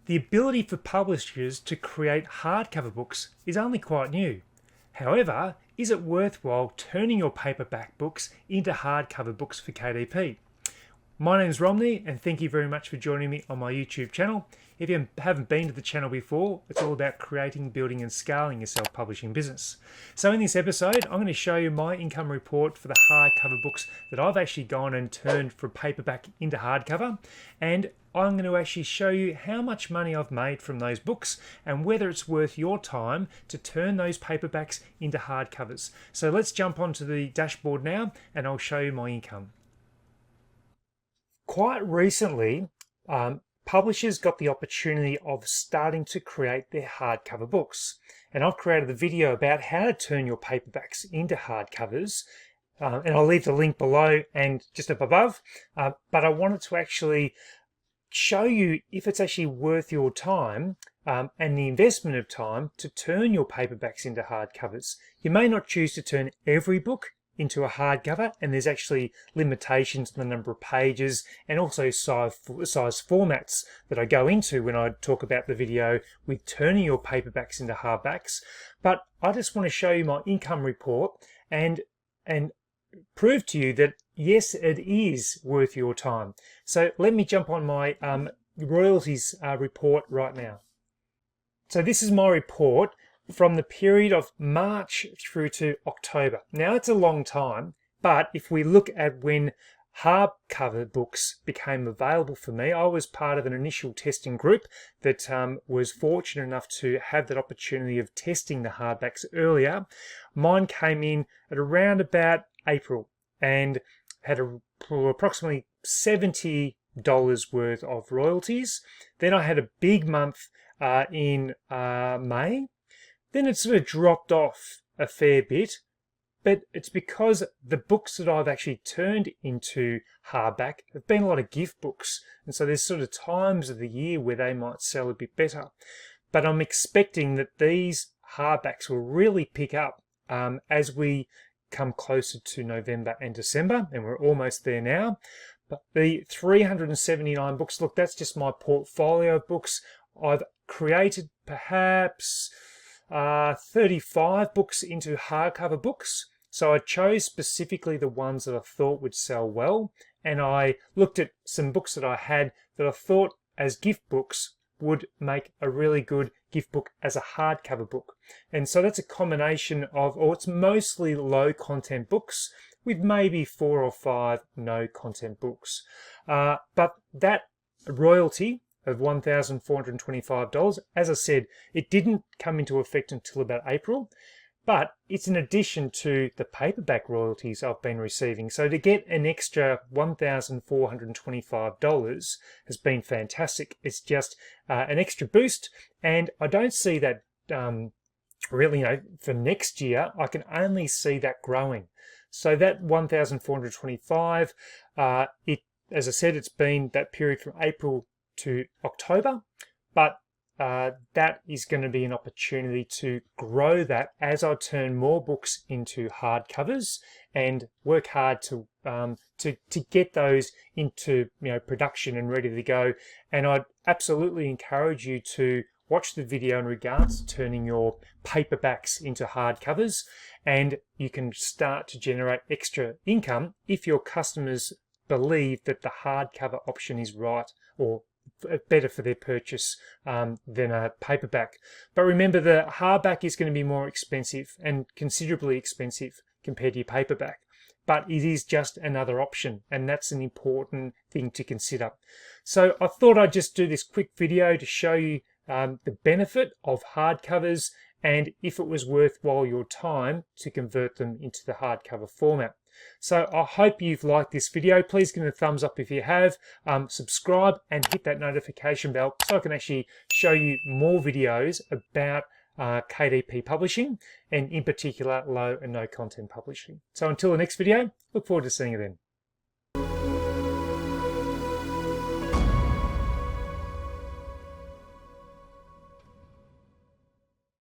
The ability for publishers to create hardcover books is only quite new. However, is it worthwhile turning your paperback books into hardcover books for KDP? My name is Romney, and thank you very much for joining me on my YouTube channel. If you haven't been to the channel before, it's all about creating, building and scaling your self-publishing business. So in this episode, I'm going to show you my income report for the hardcover books that I've actually gone and turned from paperback into hardcover, and I'm going to actually show you how much money I've made from those books and whether it's worth your time to turn those paperbacks into hardcovers. So let's jump onto the dashboard now and I'll show you my income. Quite recently, publishers got the opportunity of starting to create their hardcover books. And I've created a video about how to turn your paperbacks into hardcovers. And I'll leave the link below and just up above. But I wanted to actually show you if it's actually worth your time and the investment of time to turn your paperbacks into hardcovers. You may not choose to turn every book into a hardcover, and there's actually limitations on the number of pages and also size formats that I go into when I talk about the video with turning your paperbacks into hardbacks. But I just want to show you my income report and prove to you that yes, it is worth your time. So let me jump on my royalties report right now. So this is my report from the period of March through to October. Now it's a long time, but if we look at when hardcover books became available for me, I was part of an initial testing group that was fortunate enough to have that opportunity of testing the hardbacks earlier. Mine came in at around about April and had approximately $70 worth of royalties. Then I had a big month in May. Then it sort of dropped off a fair bit, but it's because the books that I've actually turned into hardback have been a lot of gift books. And so there's sort of times of the year where they might sell a bit better. But I'm expecting that these hardbacks will really pick up as we come closer to November and December, and we're almost there now. But the 379 books, look, that's just my portfolio of books. I've created perhaps 35 books into hardcover books. So I chose specifically the ones that I thought would sell well, and I looked at some books that I had that I thought as gift books would make a really good gift book as a hardcover book. And so that's a combination of, or it's mostly low content books with maybe 4 or 5 no content books. But that royalty of $1,425, as I said, it didn't come into effect until about April, but it's in addition to the paperback royalties I've been receiving. So to get an extra $1,425 has been fantastic. It's just an extra boost, and I don't see that really, for next year. I can only see that growing. So that 1,425, as I said, it's been that period from April to October, but that is going to be an opportunity to grow that as I turn more books into hardcovers and work hard to get those into production and ready to go. And I'd absolutely encourage you to watch the video in regards to turning your paperbacks into hardcovers, and you can start to generate extra income if your customers believe that the hardcover option is right or better for their purchase than a paperback. But remember, the hardback is going to be more expensive and considerably expensive compared to your paperback. But it is just another option, and that's an important thing to consider. So I thought I'd just do this quick video to show you the benefit of hardcovers and if it was worthwhile your time to convert them into the hardcover format. So I hope you've liked this video. Please give it a thumbs up if you have. Subscribe and hit that notification bell so I can actually show you more videos about KDP publishing, and in particular low and no content publishing. So until the next video, look forward to seeing you then.